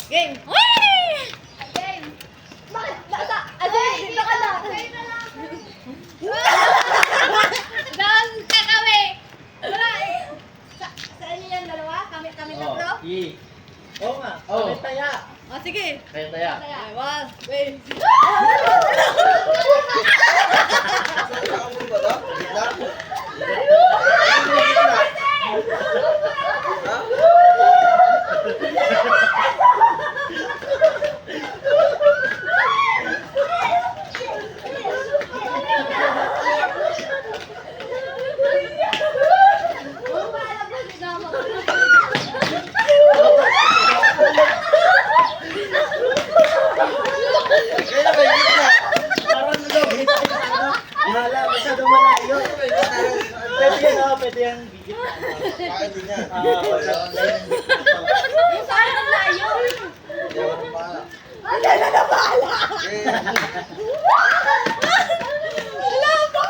Game! Whee! Game! Bakit? Dito ka na! Doon ka kami! Wala eh! Sa inyo yan dalawa? Kami tatlo? Oo nga. Kami taya. O sige! Kaya taya. One, wait! Pwede yan video. Bakit din yan? Yung saan ang layo? Hindi ako na bahala. Wala pa!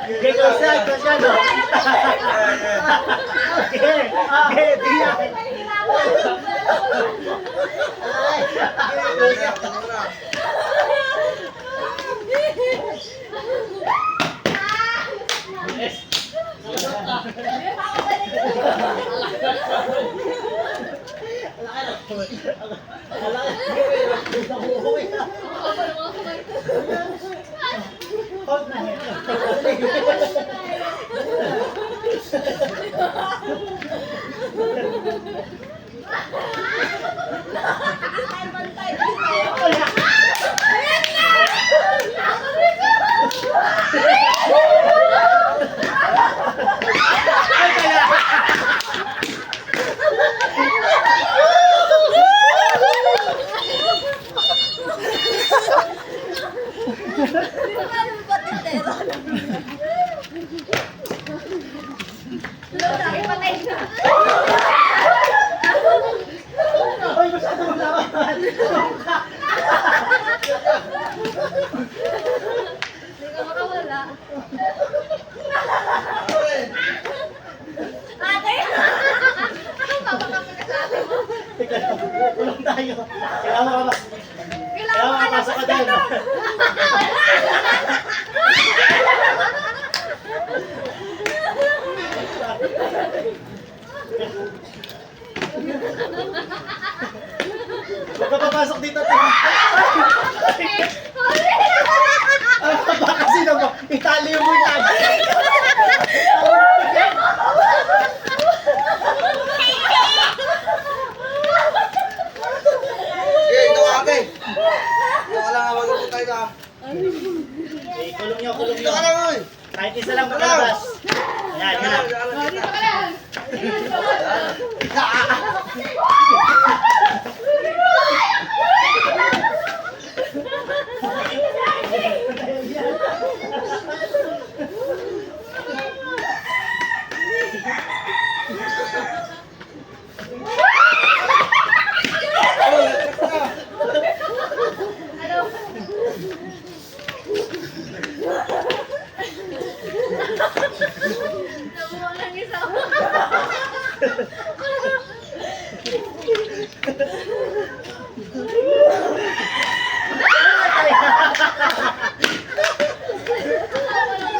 Okay, kasi no? Okay, di yan. Ay, masyado malaman. Hindi ka makawala. Ate! Papakapin ka sa ate mo. Teka lang, tulong tayo. Kailangan Kailangan ka makapasok ka dyan. Huwag ka papasok dito. Baka kasi naman, itali mo yan. Ito kami. Ito ka lang, huwag ito tayo na. Kulong nyo. Ito ka lang, oy. Kahit isa lang makalabas. Ayan, yun lang. Dito ka lang! Nabuha lang isa.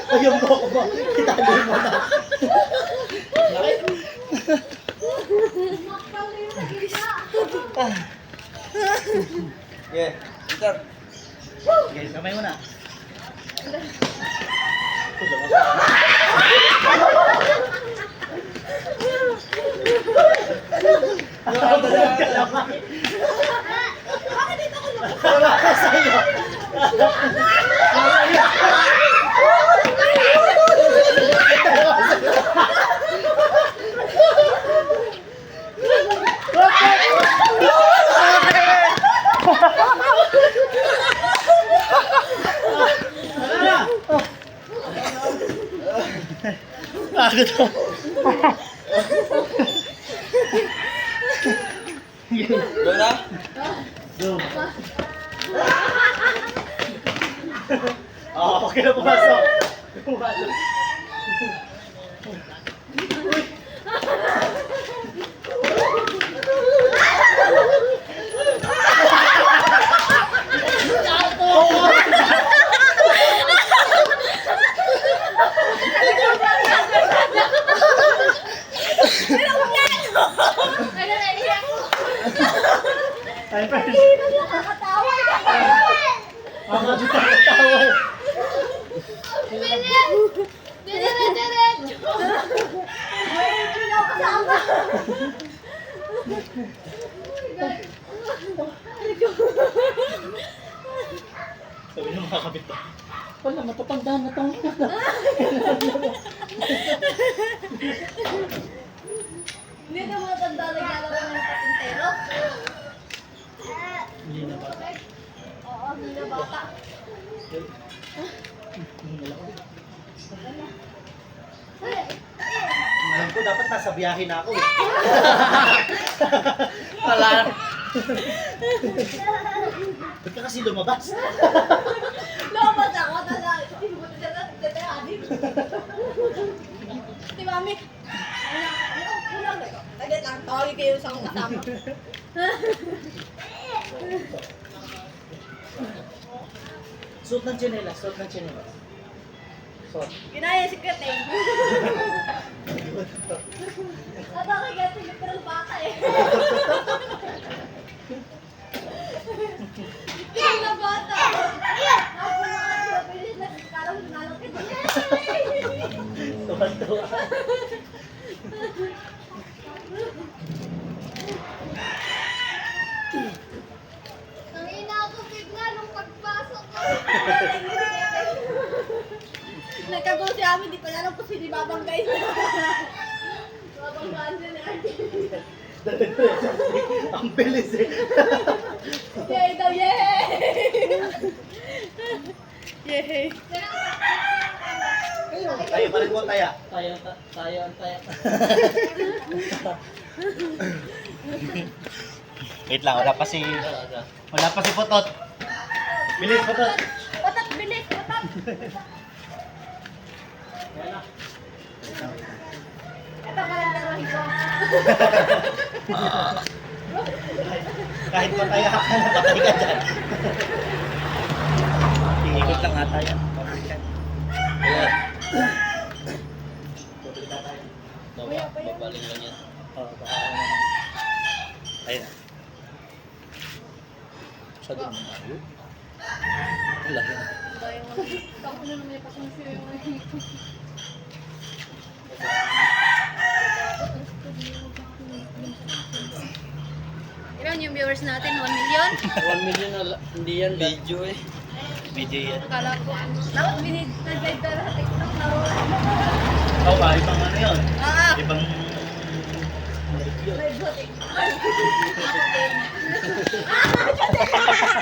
Ay, yung buhok mo. Itali mo na. Yeah. Peter. Okay, kamay mo na. Bakit dito ko Wala ka sa'yo. Pagod ako. Doon na? Zoom. Okay na pumasok. Pumasok. Ano na iyak ko? Time pa. Nakakatawa. Ako dito nakatawa. Diretso. Kasama. Sabi niya makakabit pa. Wala, matatanda na tong. Hindi na matanda naglalaro ng patintero. Hindi na ba? Oo, hindi na bata. Alam ko, dapat nasa biyahe na ako eh. Wala. Ba't ka kasi lumabas? Lomot ako, Si Mami. Tagad lang, tawagin kayo sa akong kasama. Suot ng tsinelas, suot ng tsinelas. Suot. Ginaya si Kate. At ako kaya literal bata eh. Literal na bata. Ako nakakabilis na kalang nalakit. Tuwan-tuwa. Nangina ako bigla nung pagpasok ko. Nagkagulo si Ami, di pa alam kung sino babanggay na. Babanggaan siya ni Auntie. Ang bilis eh. Yay daw, yay! Yay! Tayo pa rin mo, taya. Tayo ang tayo. Wait lang, wala pa si Potot. Bilis, Potot. Patat, bilis! Patat! Ito pa lang dalawahin ko. Kahit pataya ka na, patay ka dyan. Iikot lang ata yan. Pabrikan. Pabrikan tayo. Babaling lang yan. Oo, baka ano. Ayun na. Sa doon na tayo. Wala yan. Ako na naman yung pasensya yung Ilan yung viewers natin? 1 million? 1 million na hindi yan. Video eh. Video yan. Akala ko ano. Dapat nag-live tayo sa TikTok na Oo ba? Ibang ano yun? Ah! Ibang... Live sa TikTok.